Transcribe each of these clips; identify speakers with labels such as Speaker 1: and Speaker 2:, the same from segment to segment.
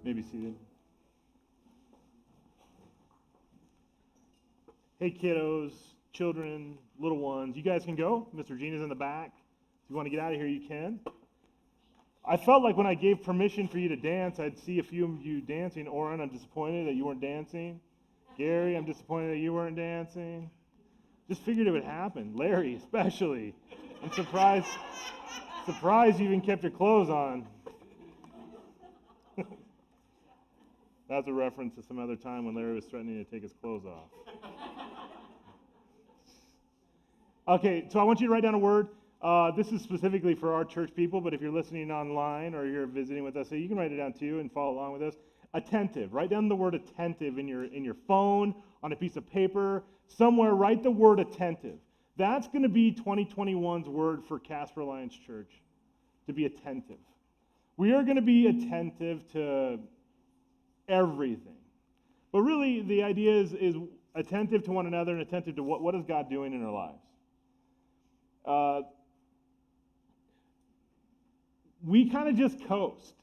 Speaker 1: Maybe seated. Hey, kiddos, children, little ones, you guys can go. Mr. Gina's in the back. If you want to get out of here, you can. I felt like when I gave permission for you to dance, I'd see a few of you dancing. Oren, I'm disappointed that you weren't dancing. Gary, I'm disappointed that you weren't dancing. Just figured it would happen. Larry, especially. I'm surprised you even kept your clothes on. That's a reference to some other time when Larry was threatening to take his clothes off. Okay, so I want you to write down a word. This is specifically for our church people, but if you're listening online or you're visiting with us, so you can write it down too and follow along with us. Attentive. Write down the word attentive in your phone, on a piece of paper, somewhere. Write the word attentive. That's going to be 2021's word for Casper Alliance Church, to be attentive. We are going to be attentive to everything. But really, the idea is attentive to one another and attentive to what is God doing in our lives. We kind of just coast.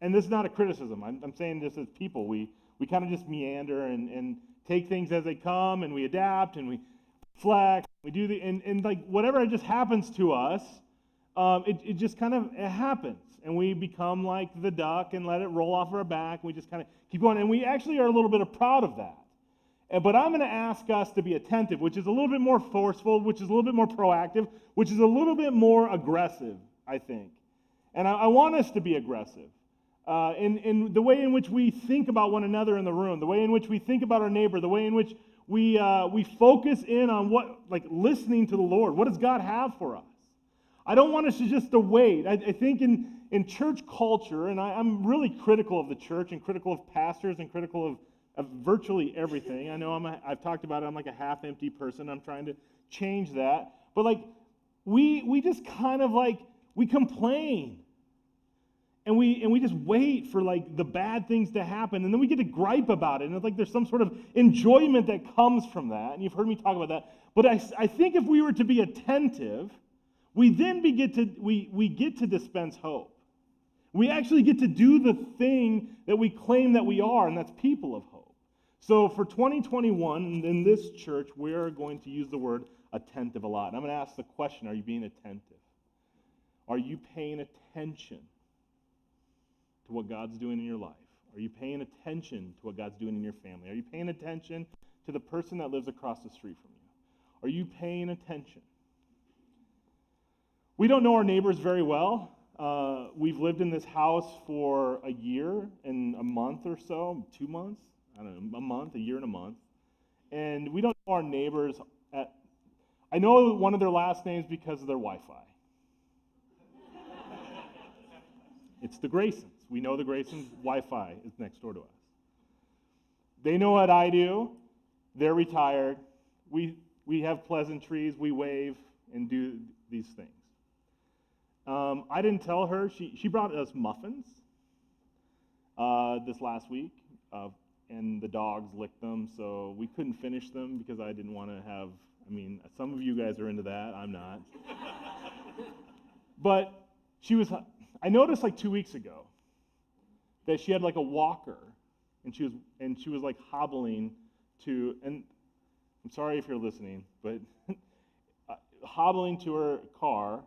Speaker 1: And this is not a criticism. I'm saying this as people. We kind of just meander and take things as they come, and we adapt, and we flex. We do and like whatever just happens to us, it just kind of it happens. And we become like the duck and let it roll off our back. And we just kind of keep going. And we actually are a little bit proud of that. But I'm going to ask us to be attentive, which is a little bit more forceful, which is a little bit more proactive, which is a little bit more aggressive, I think. And I want us to be aggressive in the way in which we think about one another in the room, the way in which we think about our neighbor, the way in which we focus in on listening to the Lord. What does God have for us? I don't want us to just to wait. I think in church culture, and I'm really critical of the church and critical of pastors and critical of virtually everything. I know I've talked about it. I'm like a half-empty person. I'm trying to change that. But like we just kind of like we complain. And we just wait for like the bad things to happen, and then we get to gripe about it, and it's like there's some sort of enjoyment that comes from that, and you've heard me talk about that. But I think if we were to be attentive, we then get to dispense hope. We actually get to do the thing that we claim that we are, and that's people of hope. So for 2021, in this church, we are going to use the word attentive a lot. And I'm going to ask the question, are you being attentive? Are you paying attention to what God's doing in your life? Are you paying attention to what God's doing in your family? Are you paying attention to the person that lives across the street from you? Are you paying attention? We don't know our neighbors very well. We've lived in this house for a year and a month or so, 2 months, I don't know, a month, a year and a month. And we don't know our neighbors. I know one of their last names because of their Wi-Fi. It's the Graysons. We know the Graysons. Wi-Fi is next door to us. They know what I do. They're retired. We have pleasantries. We wave and do these things. I didn't tell her. She brought us muffins this last week, and the dogs licked them, so we couldn't finish them because I didn't want to have, some of you guys are into that. I'm not. But I noticed like 2 weeks ago that she had like a walker, and she was like hobbling to, and I'm sorry if you're listening, but hobbling to her car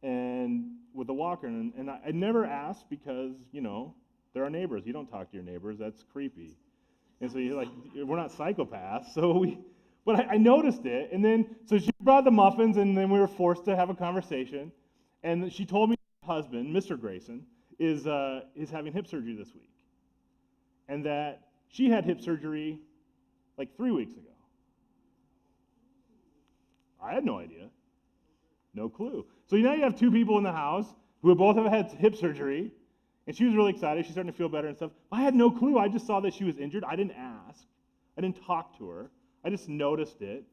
Speaker 1: and with a walker, and I never asked because, they're our neighbors. You don't talk to your neighbors. That's creepy. And so you're like, we're not psychopaths. But I noticed it, and then, so she brought the muffins, and then we were forced to have a conversation, and she told me her husband, Mr. Grayson, is having hip surgery this week, and that she had hip surgery like 3 weeks ago. I had no idea. No clue. So now you have two people in the house who both have had hip surgery, and she was really excited. She's starting to feel better and stuff. I had no clue. I just saw that she was injured. I didn't ask. I didn't talk to her. I just noticed it.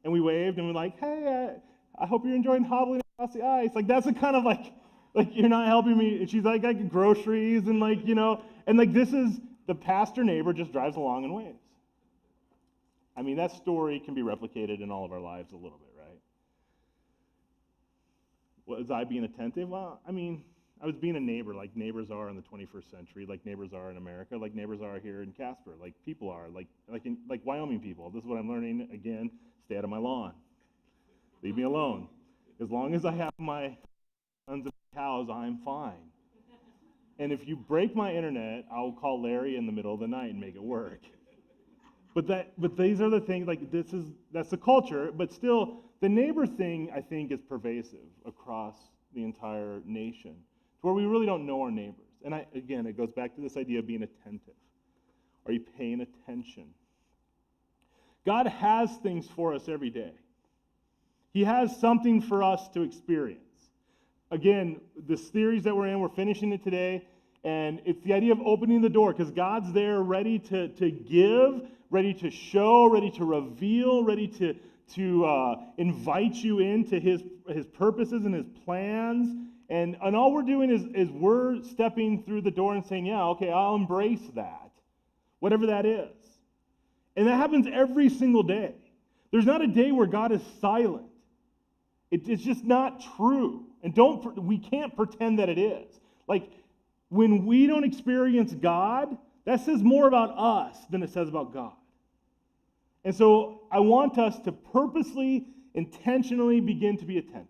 Speaker 1: And we waved, and we're like, hey, I hope you're enjoying hobbling across the ice. Like, that's the kind of like you're not helping me. And she's like, I get groceries, and this is the pastor neighbor just drives along and waves. That story can be replicated in all of our lives a little bit, right? Was I being attentive? Well, I was being a neighbor like neighbors are in the 21st century, like neighbors are in America, like neighbors are here in Casper, like people are, like Wyoming people. This is what I'm learning again, stay out of my lawn. Leave me alone. As long as I have my sons and cows, I'm fine. And if you break my internet, I'll call Larry in the middle of the night and make it work. But these are the things, like that's the culture, but still the neighbor thing I think is pervasive across the entire nation, to where we really don't know our neighbors. And again, it goes back to this idea of being attentive. Are you paying attention? God has things for us every day. He has something for us to experience. Again, this series that we're finishing it today, and it's the idea of opening the door, because God's there ready to give, ready to show, ready to reveal, ready to invite you into his purposes and his plans. And all we're doing is we're stepping through the door and saying, yeah, okay, I'll embrace that, whatever that is. And that happens every single day. There's not a day where God is silent. It's just not true. And we can't pretend that it is. Like, when we don't experience God, that says more about us than it says about God. And so I want us to purposely, intentionally begin to be attentive.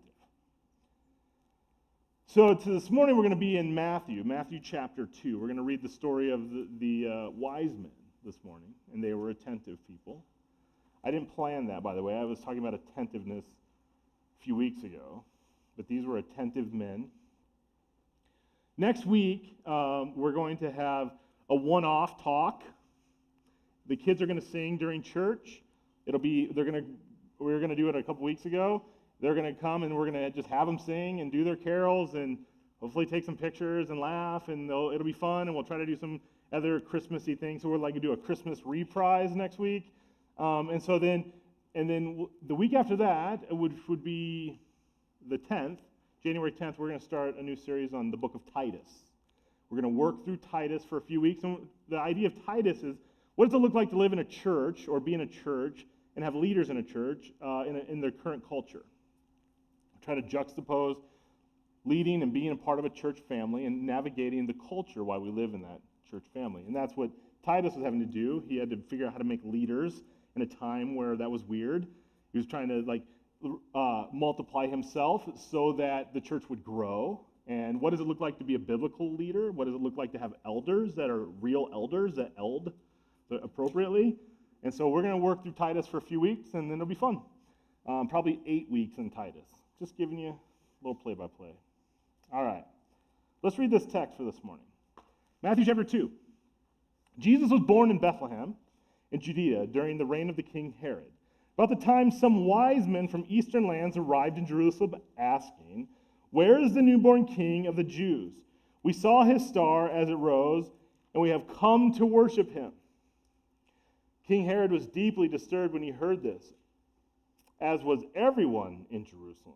Speaker 1: So this morning we're going to be in Matthew chapter 2. We're going to read the story of the wise men this morning, and they were attentive people. I didn't plan that, by the way. I was talking about attentiveness a few weeks ago, but these were attentive men. Next week, we're going to have a one-off talk. The kids are going to sing during church. We were going to do it a couple weeks ago. They're going to come and we're going to just have them sing and do their carols and hopefully take some pictures and laugh, and it'll be fun, and we'll try to do some other Christmassy things. So we're like to do a Christmas reprise next week. And then the week after that, which would be the 10th, January 10th, we're going to start a new series on the book of Titus. We're going to work through Titus for a few weeks. And the idea of Titus is, what does it look like to live in a church or be in a church and have leaders in a church in their current culture? Try to juxtapose leading and being a part of a church family and navigating the culture while we live in that church family. And that's what Titus was having to do. He had to figure out how to make leaders in a time where that was weird. He was trying to multiply himself so that the church would grow. And what does it look like to be a biblical leader? What does it look like to have elders that are real elders that eld appropriately? And so we're going to work through Titus for a few weeks, and then it'll be fun. Probably 8 weeks in Titus. Just giving you a little play-by-play. All right. Let's read this text for this morning. Matthew chapter 2. Jesus was born in Bethlehem in Judea during the reign of the king Herod. About the time some wise men from eastern lands arrived in Jerusalem asking, "Where is the newborn king of the Jews? We saw his star as it rose, and we have come to worship him." King Herod was deeply disturbed when he heard this, as was everyone in Jerusalem.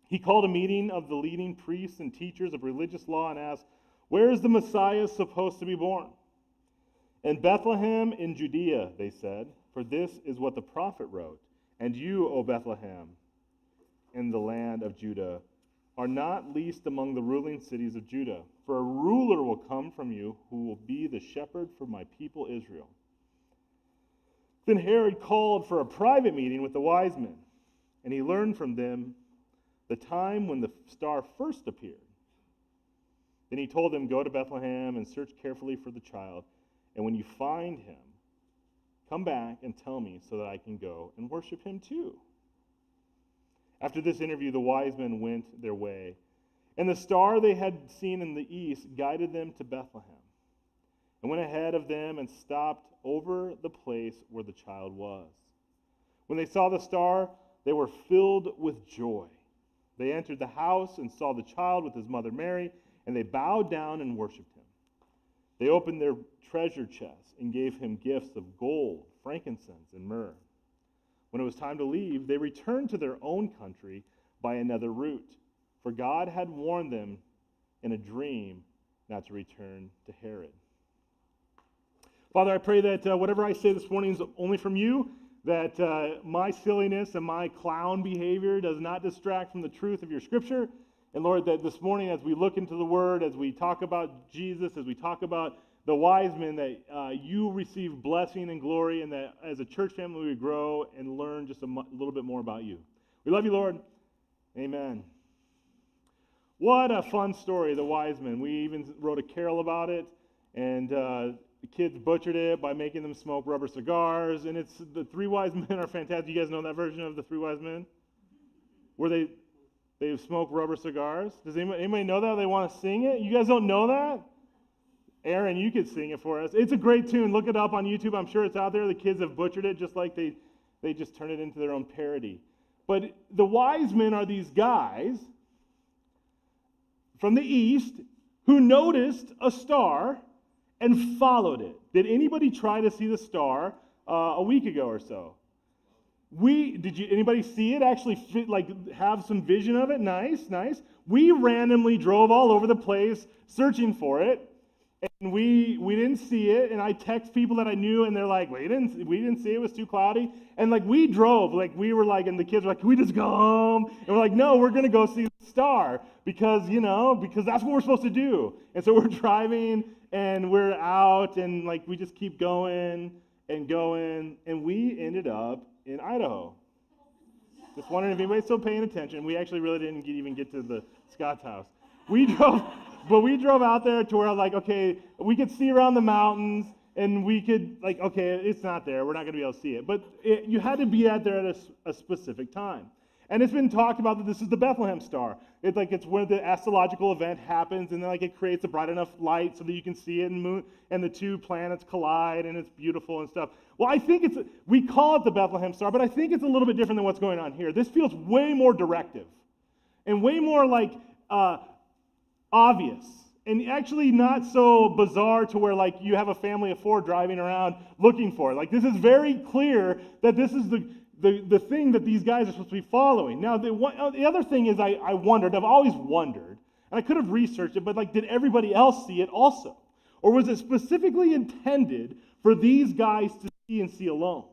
Speaker 1: He called a meeting of the leading priests and teachers of religious law and asked, "Where is the Messiah supposed to be born?" "In Bethlehem in Judea," they said, "for this is what the prophet wrote. And you, O Bethlehem, in the land of Judah, are not least among the ruling cities of Judah, for a ruler will come from you who will be the shepherd for my people Israel." Then Herod called for a private meeting with the wise men, and he learned from them the time when the star first appeared. Then he told them, "Go to Bethlehem and search carefully for the child, and when you find him, come back and tell me so that I can go and worship him too." After this interview, the wise men went their way, and the star they had seen in the east guided them to Bethlehem, and went ahead of them and stopped over the place where the child was. When they saw the star, they were filled with joy. They entered the house and saw the child with his mother Mary, and they bowed down and worshipped him. They opened their treasure chests and gave him gifts of gold, frankincense, and myrrh. When it was time to leave, they returned to their own country by another route, for God had warned them in a dream not to return to Herod. Father, I pray that whatever I say this morning is only from you, that my silliness and my clown behavior does not distract from the truth of your scripture, And Lord, that this morning as we look into the Word, as we talk about Jesus, as we talk about the wise men, that you receive blessing and glory, and that as a church family we grow and learn just a little bit more about you. We love you, Lord. Amen. What a fun story, the wise men. We even wrote a carol about it, and the kids butchered it by making them smoke rubber cigars, and it's the three wise men are fantastic. You guys know that version of the three wise men? Where they smoke rubber cigars? Does anybody know that? They want to sing it? You guys don't know that? Aaron, you could sing it for us. It's a great tune. Look it up on YouTube. I'm sure it's out there. The kids have butchered it just like they just turn it into their own parody. But the wise men are these guys from the east who noticed a star and followed it. Did anybody try to see the star a week ago or so? Anybody see it? Actually have some vision of it? Nice. We randomly drove all over the place searching for it, and we didn't see it. And I text people that I knew, and they're like, we didn't see it. It was too cloudy. And we drove, we were and the kids were like, can we just go home? And we're like, no, we're gonna go see the star because that's what we're supposed to do. And so we're driving, and we're out, and we just keep going, and we ended up in Idaho. Just wondering if anybody's still paying attention. We actually really didn't even get to the Scott's house. We drove out there to where okay, we could see around the mountains, and we could okay, it's not there. We're not going to be able to see it. But you had to be out there at a specific time. And it's been talked about that this is the Bethlehem star. It's when the astrological event happens, and then it creates a bright enough light so that you can see it, and the two planets collide, and it's beautiful and stuff. Well, I think we call it the Bethlehem star, but I think it's a little bit different than what's going on here. This feels way more directive, and way more obvious, and actually not so bizarre to where you have a family of four driving around looking for it. This is very clear that this is the thing that these guys are supposed to be following. Now, the other thing is I've always wondered, and I could have researched it, but did everybody else see it also? Or was it specifically intended for these guys to see and see alone?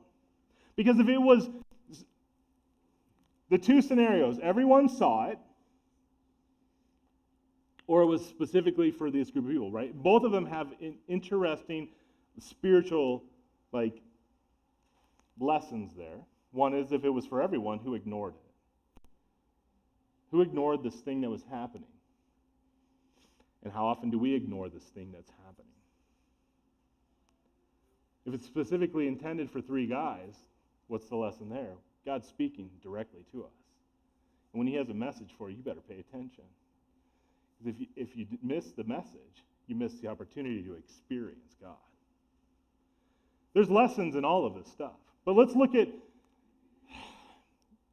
Speaker 1: Because if it was the two scenarios, everyone saw it, or it was specifically for this group of people, right? Both of them have an interesting spiritual lessons there. One is if it was for everyone, who ignored it? Who ignored this thing that was happening? And how often do we ignore this thing that's happening? If it's specifically intended for three guys, what's the lesson there? God's speaking directly to us. And when he has a message for you, you better pay attention. Because if you miss the message, you miss the opportunity to experience God. There's lessons in all of this stuff. But let's look at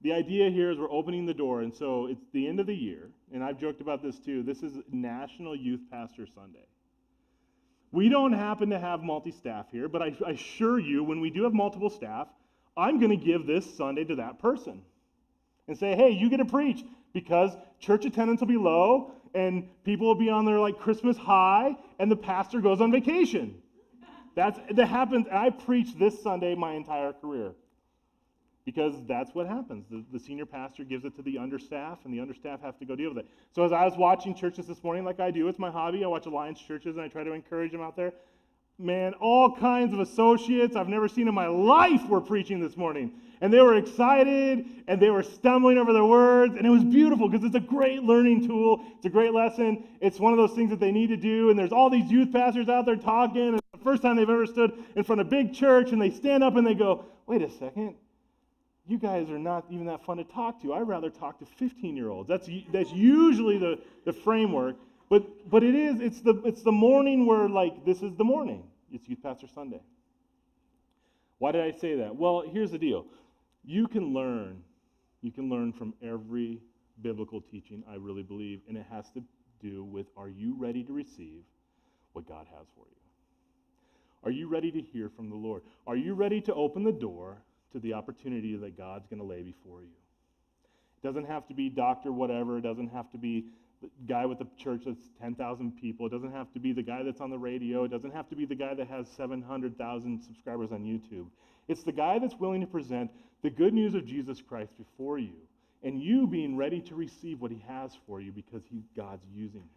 Speaker 1: the idea here is we're opening the door, and so it's the end of the year, and I've joked about this too. This is National Youth Pastor Sunday. We don't happen to have multi-staff here, but I assure you, when we do have multiple staff, I'm going to give this Sunday to that person and say, hey, you get to preach, because church attendance will be low, and people will be on their Christmas high, and the pastor goes on vacation. That happens, and I preached this Sunday my entire career. Because that's what happens. The senior pastor gives it to the understaff, and the understaff have to go deal with it. So as I was watching churches this morning, like I do, it's my hobby. I watch Alliance churches, and I try to encourage them out there. Man, all kinds of associates I've never seen in my life were preaching this morning. And they were excited, and they were stumbling over their words, and it was beautiful because it's a great learning tool. It's a great lesson. It's one of those things that they need to do, and there's all these youth pastors out there talking, and it's the first time they've ever stood in front of a big church, and they stand up and they go, wait a second. You guys are not even that fun to talk to. I'd rather talk to 15-year-olds. That's usually the framework. But it's the morning where this is the morning. It's Youth Pastor Sunday. Why did I say that? Well, here's the deal. You can learn from every biblical teaching, I really believe, and it has to do with, are you ready to receive what God has for you? Are you ready to hear from the Lord? Are you ready to open the door to the opportunity that God's going to lay before you? It doesn't have to be Dr. Whatever. It doesn't have to be the guy with the church that's 10,000 people. It doesn't have to be the guy that's on the radio. It doesn't have to be the guy that has 700,000 subscribers on YouTube. It's the guy that's willing to present the good news of Jesus Christ before you and you being ready to receive what he has for you because God's using him.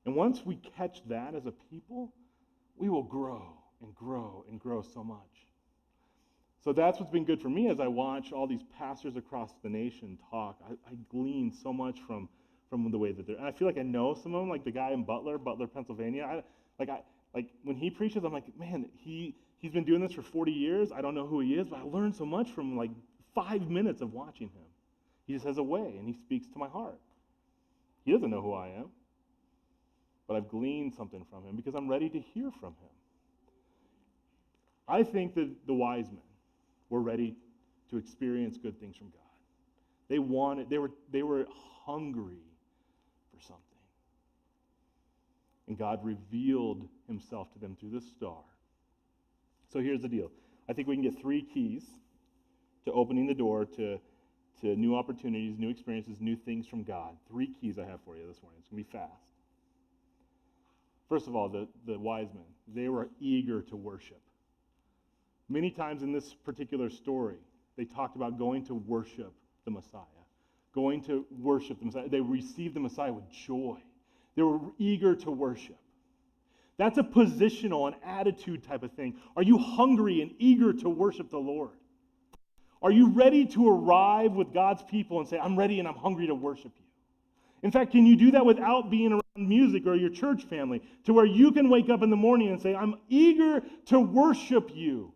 Speaker 1: And once we catch that as a people, we will grow and grow and grow so much. So that's what's been good for me as I watch all these pastors across the nation talk. I glean so much from the way that they're, and I feel like I know some of them, like the guy in Butler, Pennsylvania. Like when he preaches, I'm like, man, he's been doing this for 40 years. I don't know who he is, but I learned so much from like 5 minutes of watching him. He just has a way, and he speaks to my heart. He doesn't know who I am, but I've gleaned something from him because I'm ready to hear from him. I think that the wise men were ready to experience good things from God. They wanted, they were hungry for something. And God revealed himself to them through the star. So here's the deal. I think we can get 3 keys to opening the door to new opportunities, new experiences, new things from God. 3 keys I have for you this morning. It's going to be fast. First of all, the wise men, they were eager to worship. Many times in this particular story, they talked about going to worship the Messiah, going to worship the Messiah. They received the Messiah with joy. They were eager to worship. That's a positional and attitude type of thing. Are you hungry and eager to worship the Lord? Are you ready to arrive with God's people and say, I'm ready and I'm hungry to worship you? In fact, can you do that without being around music or your church family, to where you can wake up in the morning and say, I'm eager to worship you?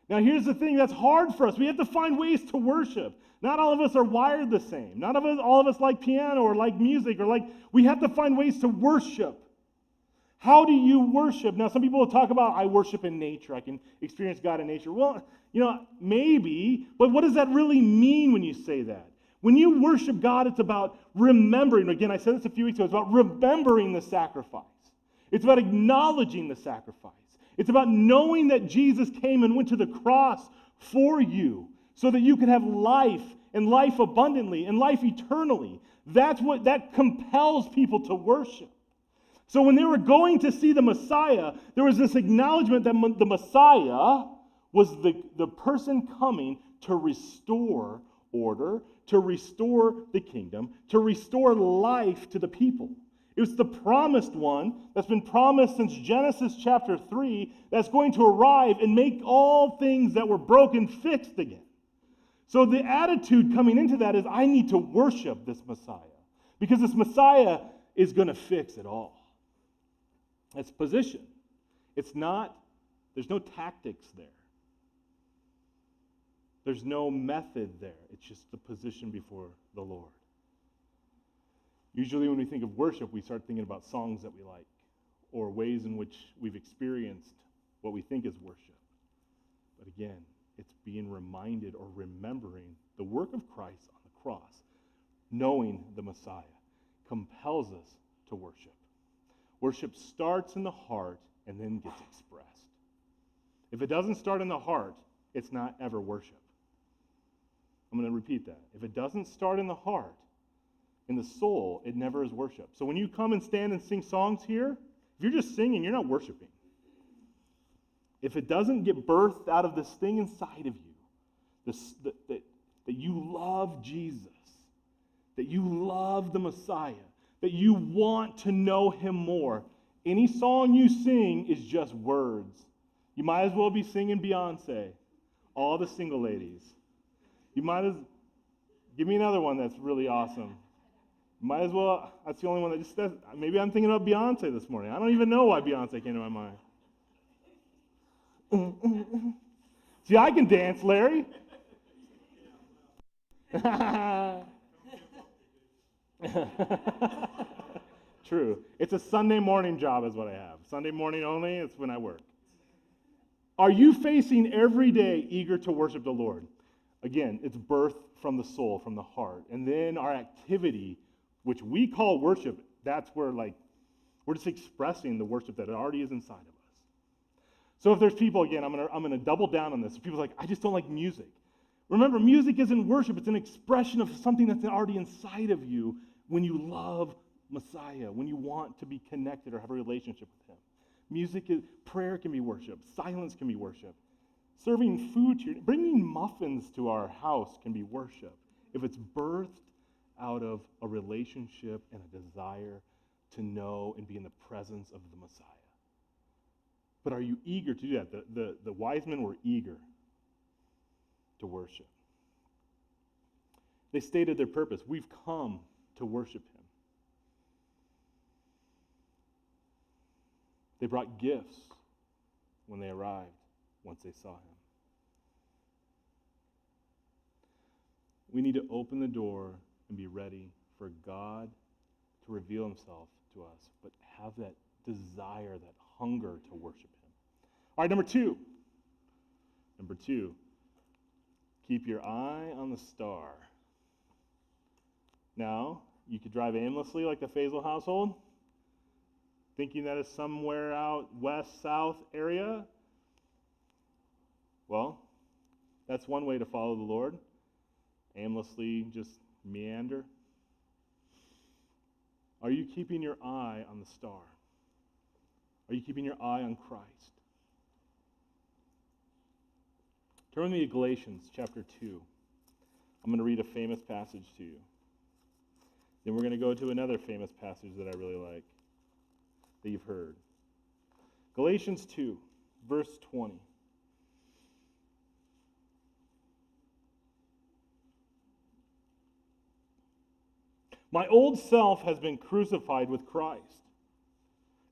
Speaker 1: Now, here's the thing that's hard for us. We have to find ways to worship. Not all of us are wired the same. Not all of us like piano or like music we have to find ways to worship. How do you worship? Now, some people will talk about, I worship in nature. I can experience God in nature. Well, maybe, but what does that really mean when you say that? When you worship God, it's about remembering. Again, I said this a few weeks ago. It's about remembering the sacrifice. It's about acknowledging the sacrifice. It's about knowing that Jesus came and went to the cross for you so that you could have life and life abundantly and life eternally. That compels people to worship. So when they were going to see the Messiah, there was this acknowledgement that the Messiah was the person coming to restore order, to restore the kingdom, to restore life to the people. It was the promised one that's been promised since Genesis chapter 3 that's going to arrive and make all things that were broken fixed again. So the attitude coming into that is, I need to worship this Messiah because this Messiah is going to fix it all. That's position. There's no tactics there. There's no method there. It's just the position before the Lord. Usually when we think of worship, we start thinking about songs that we like or ways in which we've experienced what we think is worship. But again, it's being reminded or remembering the work of Christ on the cross, knowing the Messiah compels us to worship. Worship starts in the heart and then gets expressed. If it doesn't start in the heart, it's not ever worship. I'm going to repeat that. If it doesn't start in the heart, in the soul, it never is worship. So when you come and stand and sing songs here, if you're just singing, you're not worshiping. If it doesn't get birthed out of this thing inside of you, that you love Jesus, that you love the Messiah, that you want to know him more, any song you sing is just words. You might as well be singing Beyonce, all the single ladies. Give me another one that's really awesome. Might as well, that's the only one that just says, maybe I'm thinking about Beyonce this morning. I don't even know why Beyonce came to my mind. See, I can dance, Larry. True. It's a Sunday morning job is what I have. Sunday morning only, it's when I work. Are you facing every day eager to worship the Lord? Again, it's birthed from the soul, from the heart. And then our activity, which we call worship, that's where we're just expressing the worship that already is inside of us. So if there's people, again, I'm gonna double down on this. If people are like, I just don't like music. Remember, music isn't worship, it's an expression of something that's already inside of you when you love Messiah, when you want to be connected or have a relationship with him. Prayer can be worship, silence can be worship. Serving food to bringing muffins to our house can be worship if it's birthed out of a relationship and a desire to know and be in the presence of the Messiah. But are you eager to do that? The wise men were eager to worship. They stated their purpose. We've come to worship him. They brought gifts when they arrived, once they saw him. We need to open the door and be ready for God to reveal himself to us, but have that desire, that hunger to worship him. All right, number two. Number two, keep your eye on the star. Now, you could drive aimlessly like the Fazel household, thinking that it's somewhere out west, south area. Well, that's one way to follow the Lord. Aimlessly just meander. Are you keeping your eye on the star? Are you keeping your eye on Christ? Turn me to Galatians chapter 2. I'm going to read a famous passage to you. Then we're going to go to another famous passage that I really like, that you've heard. Galatians 2, verse 20. My old self has been crucified with Christ.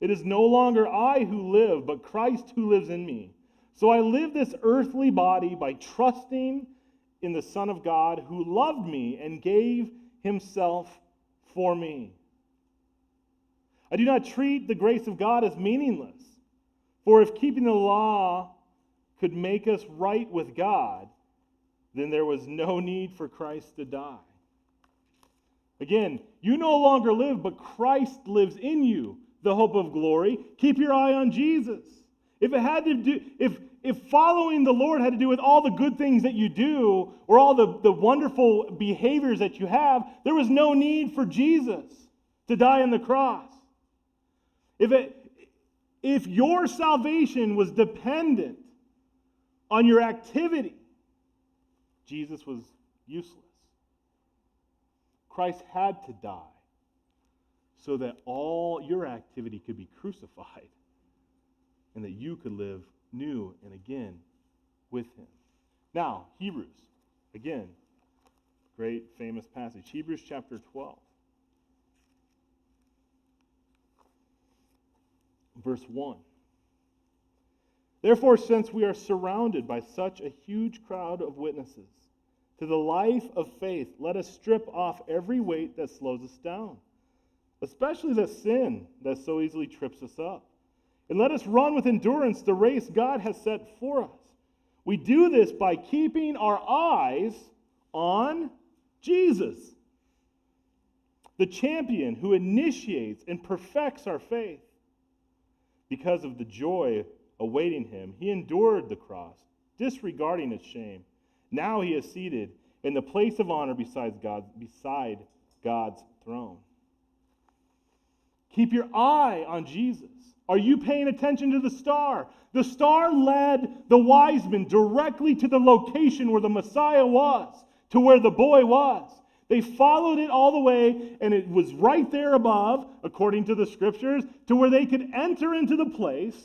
Speaker 1: It is no longer I who live, but Christ who lives in me. So I live this earthly body by trusting in the Son of God who loved me and gave himself for me. I do not treat the grace of God as meaningless, for if keeping the law could make us right with God, then there was no need for Christ to die. Again, you no longer live, but Christ lives in you, the hope of glory. Keep your eye on Jesus. If following the Lord had to do with all the good things that you do or all the wonderful behaviors that you have, there was no need for Jesus to die on the cross. If your salvation was dependent on your activity, Jesus was useless. Christ had to die so that all your activity could be crucified and that you could live new and again with him. Now, Hebrews, again, great famous passage. Hebrews chapter 12. Verse 1. Therefore, since we are surrounded by such a huge crowd of witnesses to the life of faith, let us strip off every weight that slows us down, especially the sin that so easily trips us up. And let us run with endurance the race God has set for us. We do this by keeping our eyes on Jesus, the champion who initiates and perfects our faith. Because of the joy awaiting him, he endured the cross, disregarding its shame. Now he is seated in the place of honor beside God's throne. Keep your eye on Jesus. Are you paying attention to the star? The star led the wise men directly to the location where the Messiah was, to where the boy was. They followed it all the way, and it was right there above, according to the scriptures, to where they could enter into the place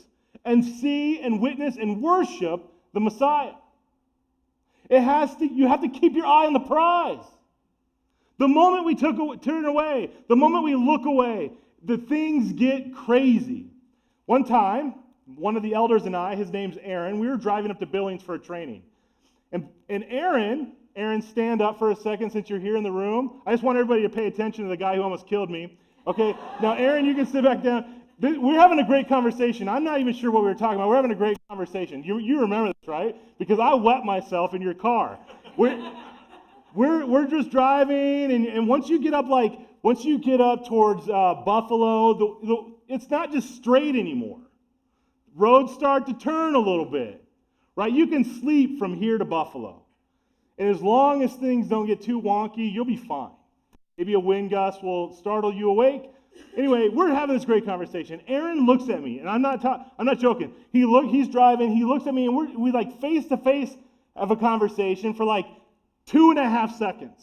Speaker 1: and see and witness and worship the Messiah. You have to keep your eye on the prize. The moment we turn away, the moment we look away, the things get crazy. One time, one of the elders and I, his name's Aaron, we were driving up to Billings for a training. And Aaron, stand up for a second since you're here in the room. I just want everybody to pay attention to the guy who almost killed me. Okay, now Aaron, you can sit back down. We're having a great conversation. I'm not even sure what we were talking about. We're having a great conversation. You remember this, right? Because I wet myself in your car. We're just driving, and once you get up towards Buffalo, it's not just straight anymore. Roads start to turn a little bit, right? You can sleep from here to Buffalo. And as long as things don't get too wonky, you'll be fine. Maybe a wind gust will startle you awake, Anyway, we're having this great conversation. Aaron looks at me, and I'm not joking. He's driving, he looks at me, and we like face to face have a conversation for like 2.5 seconds.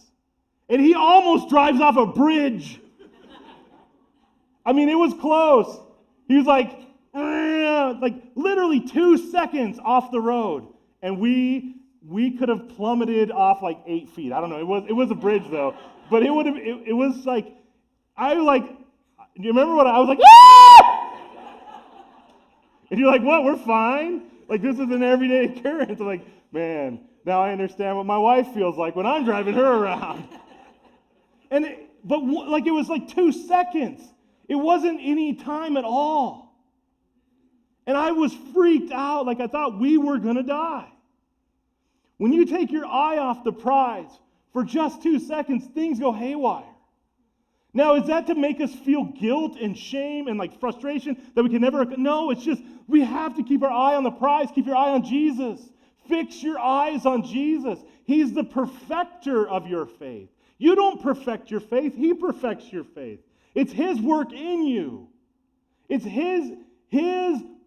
Speaker 1: And he almost drives off a bridge. I mean, it was close. He was like literally 2 seconds off the road. And we could have plummeted off like 8 feet. I don't know. It was a bridge though. But it was like, do you remember what I was like, ah! And you're like, what, we're fine? Like, this is an everyday occurrence. I'm like, man, now I understand what my wife feels like when I'm driving her around. But it was like 2 seconds. It wasn't any time at all. And I was freaked out, like I thought we were going to die. When you take your eye off the prize for just 2 seconds, things go haywire. Now, is that to make us feel guilt and shame and like frustration that we can never? No, it's just we have to keep our eye on the prize. Keep your eye on Jesus. Fix your eyes on Jesus. He's the perfecter of your faith. You don't perfect your faith. He perfects your faith. It's His work in you. It's His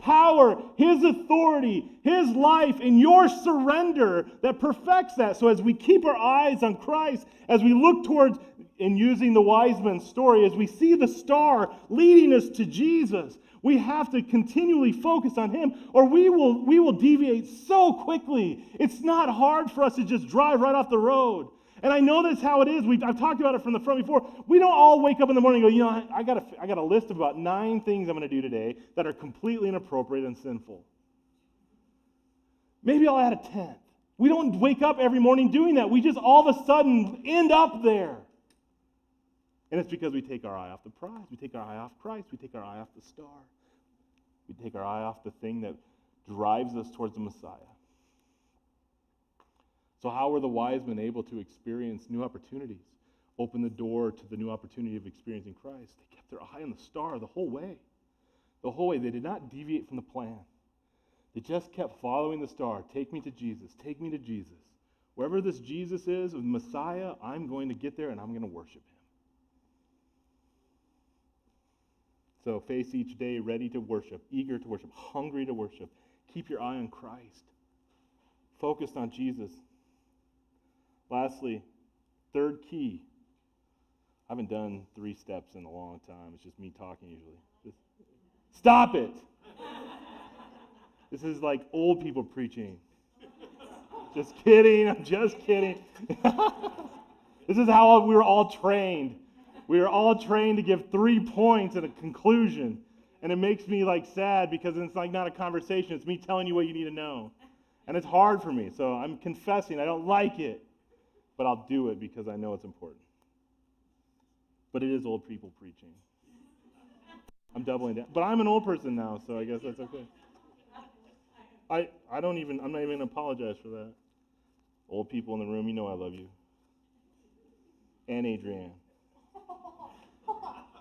Speaker 1: power, His authority, His life, and your surrender that perfects that. So as we keep our eyes on Christ, as we look towards, and using the wise man's story, as we see the star leading us to Jesus, we have to continually focus on Him, or we will deviate so quickly. It's not hard for us to just drive right off the road. And I know that's how it is. I've talked about it from the front before. We don't all wake up in the morning and go, I got a list of about 9 things I'm going to do today that are completely inappropriate and sinful. Maybe I'll add a 10th. We don't wake up every morning doing that. We just all of a sudden end up there. And it's because we take our eye off the prize. We take our eye off Christ. We take our eye off the star. We take our eye off the thing that drives us towards the Messiah. So how were the wise men able to experience new opportunities? Open the door to the new opportunity of experiencing Christ. They kept their eye on the star the whole way. The whole way. They did not deviate from the plan. They just kept following the star. Take me to Jesus. Take me to Jesus. Wherever this Jesus is, the Messiah, I'm going to get there and I'm going to worship Him. So face each day ready to worship, eager to worship, hungry to worship. Keep your eye on Christ. Focused on Jesus. Lastly, third key. I haven't done 3 steps in a long time. It's just me talking usually. Stop it! This is like old people preaching. Just kidding. I'm just kidding. This is how we were all trained. We are all trained to give 3 points and a conclusion. And it makes me sad because it's not a conversation. It's me telling you what you need to know. And it's hard for me. So I'm confessing I don't like it. But I'll do it because I know it's important. But it is old people preaching. I'm doubling down. But I'm an old person now, so I guess that's okay. I'm not even going to apologize for that. Old people in the room, you know I love you. And Adrienne.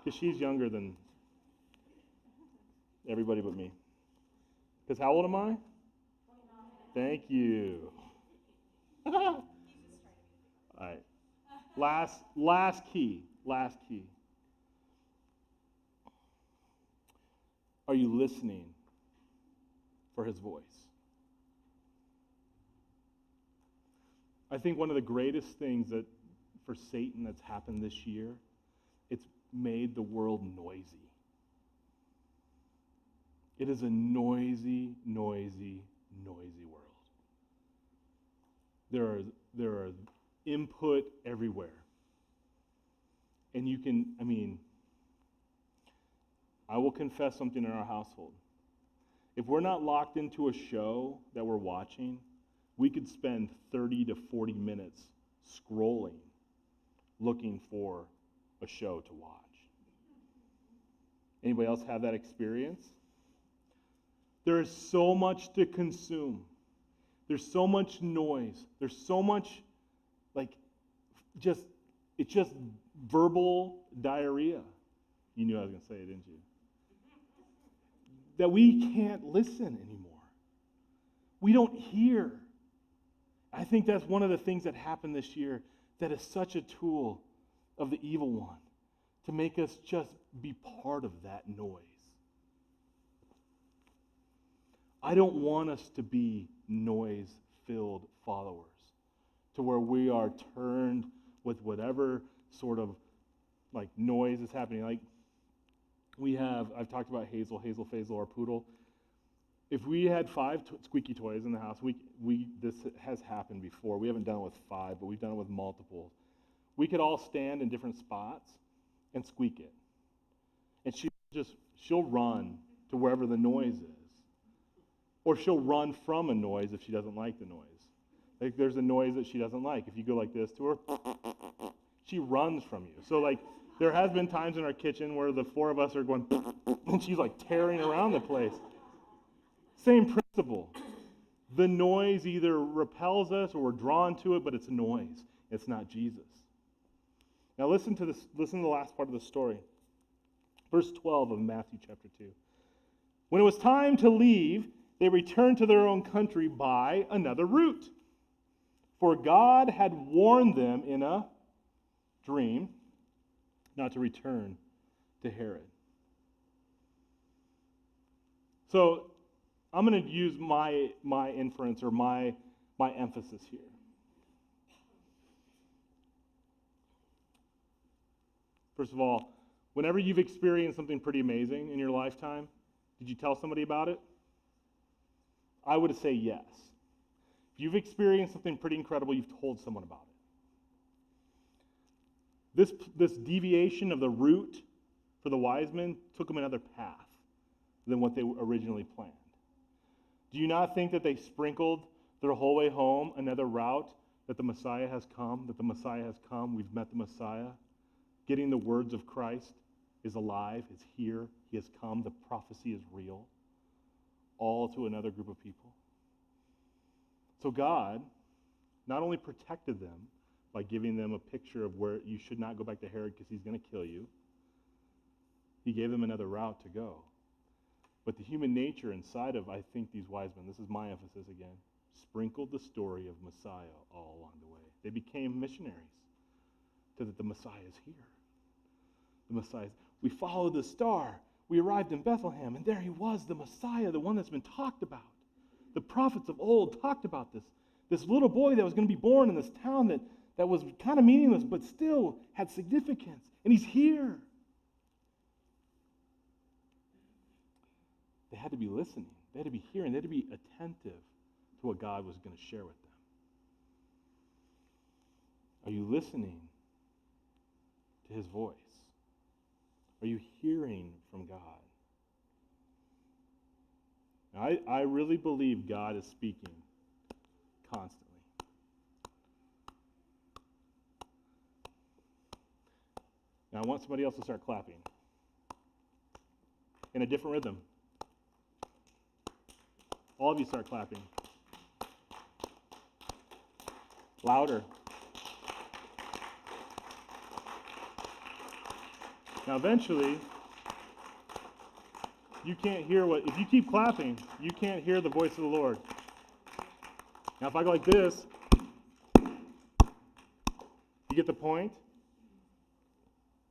Speaker 1: Because she's younger than everybody but me. Because how old am I? 29. Thank you. All right. Last key. Are you listening for His voice? I think one of the greatest things that for Satan that's happened this year, it's made the world noisy. It is a noisy, noisy, noisy world. There are input everywhere. And I will confess something in our household. If we're not locked into a show that we're watching, we could spend 30 to 40 minutes scrolling, looking for a show to watch. Anybody else have that experience? There is so much to consume. There's so much noise. There's so much, it's just verbal diarrhea. You knew I was going to say it, didn't you? That we can't listen anymore. We don't hear. I think that's one of the things that happened this year that is such a tool of the evil one to make us just be part of that noise. I don't want us to be noise-filled followers to where we are turned with whatever sort of like noise is happening. Like I've talked about Hazel, Fazel, our poodle. If we had 5 squeaky toys in the house, this has happened before. We haven't done it with 5, but we've done it with multiple. We could all stand in different spots and squeak it. And she'll run to wherever the noise is. Or she'll run from a noise if she doesn't like the noise. Like there's a noise that she doesn't like. If you go like this to her, she runs from you. So like there has been times in our kitchen where the 4 of us are going, and she's like tearing around the place. Same principle. The noise either repels us or we're drawn to it, but it's noise. It's not Jesus. Now listen to the last part of the story. Verse 12 of Matthew chapter 2. When it was time to leave, they returned to their own country by another route. For God had warned them in a dream not to return to Herod. So I'm going to use my inference or my emphasis here. First of all, whenever you've experienced something pretty amazing in your lifetime, did you tell somebody about it? I would say yes. If you've experienced something pretty incredible, you've told someone about it. This deviation of the route for the wise men took them another path than what they originally planned. Do you not think that they sprinkled their whole way home another route, that the Messiah has come, we've met the Messiah? Getting the words of Christ is alive, is here, he has come, the prophecy is real, all to another group of people. So God not only protected them by giving them a picture of where you should not go back to Herod because he's going to kill you, he gave them another route to go. But the human nature inside of, I think, these wise men, this is my emphasis again, sprinkled the story of Messiah all along the way. They became missionaries to that the Messiah is here. The Messiah, we followed the star. We arrived in Bethlehem, and there he was, the Messiah, the one that's been talked about. The prophets of old talked about this little boy that was going to be born in this town that was kind of meaningless, but still had significance. And he's here. They had to be listening. They had to be hearing. They had to be attentive to what God was going to share with them. Are you listening to his voice? Are you hearing from God? Now, I really believe God is speaking constantly. Now, I want somebody else to start clapping in a different rhythm. All of you start clapping. Louder. Now, eventually, you can't hear if you keep clapping, you can't hear the voice of the Lord. Now, if I go like this, you get the point?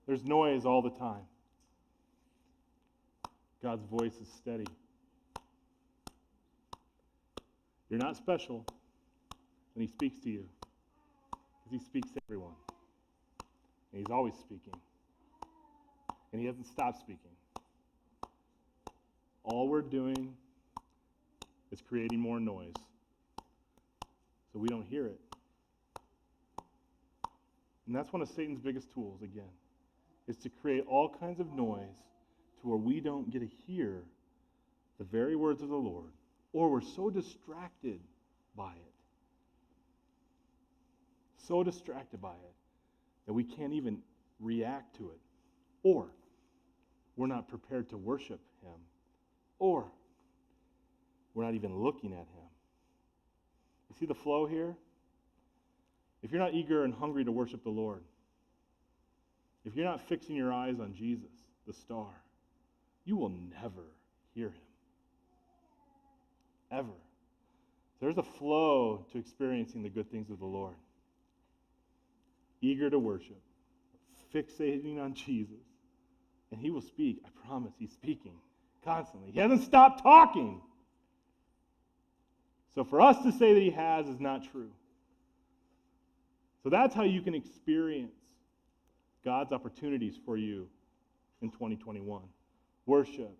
Speaker 1: There's noise all the time. God's voice is steady. You're not special, and he speaks to you. Because he speaks to everyone. And he's always speaking. And he hasn't stopped speaking. All we're doing is creating more noise. So we don't hear it. And that's one of Satan's biggest tools, again, is to create all kinds of noise to where we don't get to hear the very words of the Lord, or we're so distracted by it. So distracted by it that we can't even react to it. Or we're not prepared to worship him. Or we're not even looking at him. You see the flow here? If you're not eager and hungry to worship the Lord, if you're not fixing your eyes on Jesus, the star, you will never hear him. Ever. There's a flow to experiencing the good things of the Lord. Eager to worship, fixating on Jesus, And he will speak. I promise he's speaking constantly. He hasn't stopped talking. So for us to say that he has is not true. So that's how you can experience God's opportunities for you in 2021. Worship,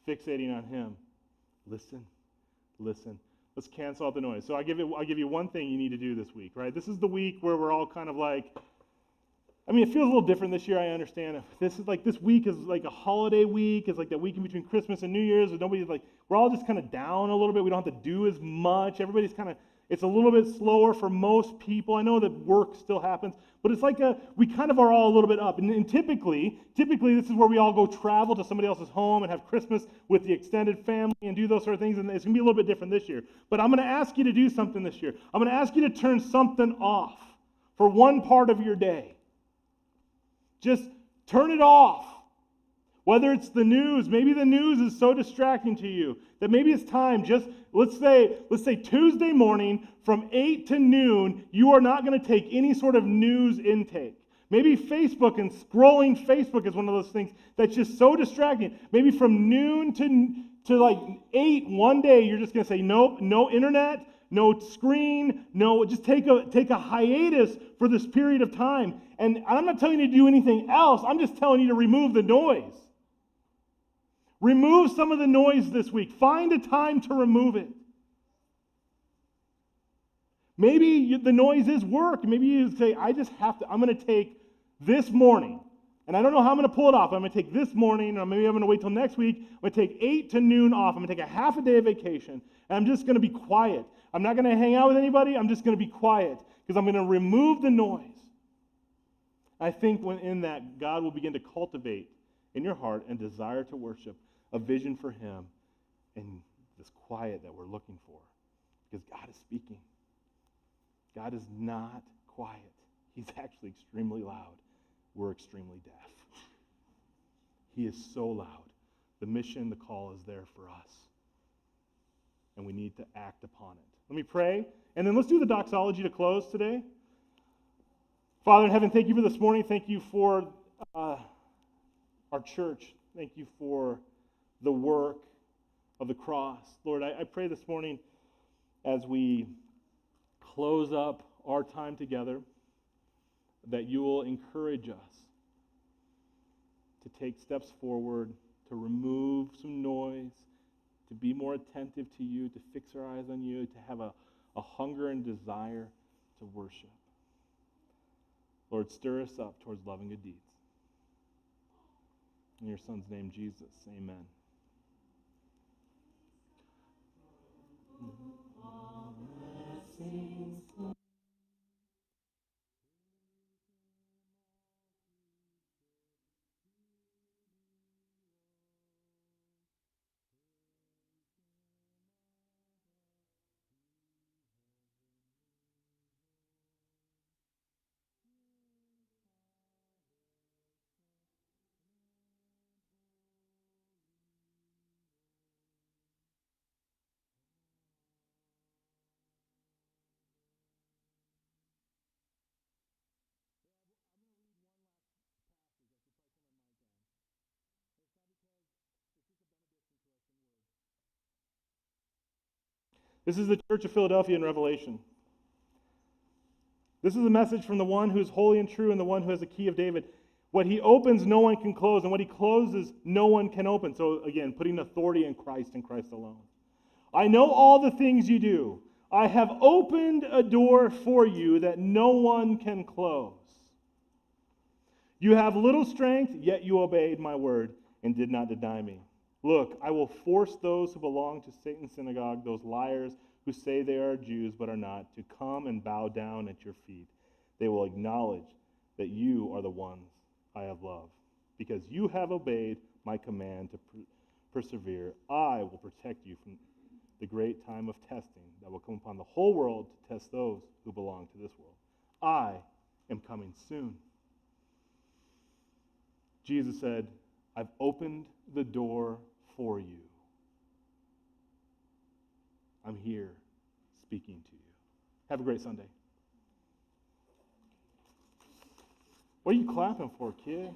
Speaker 1: fixating on him. Listen. Let's cancel out the noise. So I'll give you one thing you need to do this week, right? This is the week where we're all kind of like, I mean, it feels a little different this year, I understand. This week is like a holiday week. It's like that week in between Christmas and New Year's. We're all just kind of down a little bit. We don't have to do as much. Everybody's kind of, it's a little bit slower for most people. I know that work still happens, but it's like we kind of are all a little bit up. And typically, this is where we all go travel to somebody else's home and have Christmas with the extended family and do those sort of things. And it's going to be a little bit different this year. But I'm going to ask you to do something this year. I'm going to ask you to turn something off for one part of your day. Just turn it off. Whether it's the news, maybe the news is so distracting to you that maybe it's time, just let's say Tuesday morning from 8 to noon, you are not going to take any sort of news intake. Maybe Facebook and scrolling Facebook is one of those things that's just so distracting. Maybe from noon to like 8 one day, you're just going to say, nope, no internet, no screen, no, just take a hiatus for this period of time. And I'm not telling you to do anything else. I'm just telling you to remove the noise. Remove some of the noise this week. Find a time to remove it. Maybe the noise is work. Maybe you say, I'm going to take this morning, and I don't know how I'm going to pull it off. I'm going to take this morning, or maybe I'm going to wait till next week. I'm going to take 8 to noon off. I'm going to take a half a day of vacation, and I'm just going to be quiet. I'm not going to hang out with anybody. I'm just going to be quiet because I'm going to remove the noise. I think when in that, God will begin to cultivate in your heart and desire to worship a vision for him and this quiet that we're looking for. Because God is speaking. God is not quiet. He's actually extremely loud. We're extremely deaf. He is so loud. The mission, the call is there for us. And we need to act upon it. Let me pray, and then let's do the doxology to close today. Father in heaven, thank you for this morning. Thank you for our church. Thank you for the work of the cross. Lord, I pray this morning as we close up our time together that you will encourage us to take steps forward, to remove some noise, to be more attentive to you, to fix our eyes on you, to have a hunger and desire to worship. Lord, stir us up towards loving good deeds. In your Son's name, Jesus, amen. This is the Church of Philadelphia in Revelation. This is a message from the one who is holy and true and the one who has the key of David. What he opens, no one can close, and what he closes, no one can open. So again, putting authority in Christ and Christ alone. I know all the things you do. I have opened a door for you that no one can close. You have little strength, yet you obeyed my word and did not deny me. Look, I will force those who belong to Satan's synagogue, those liars who say they are Jews but are not, to come and bow down at your feet. They will acknowledge that you are the ones I have loved. Because you have obeyed my command to persevere, I will protect you from the great time of testing that will come upon the whole world to test those who belong to this world. I am coming soon. Jesus said, I've opened the door for you. I'm here speaking to you. Have a great Sunday. What are you clapping for, kid?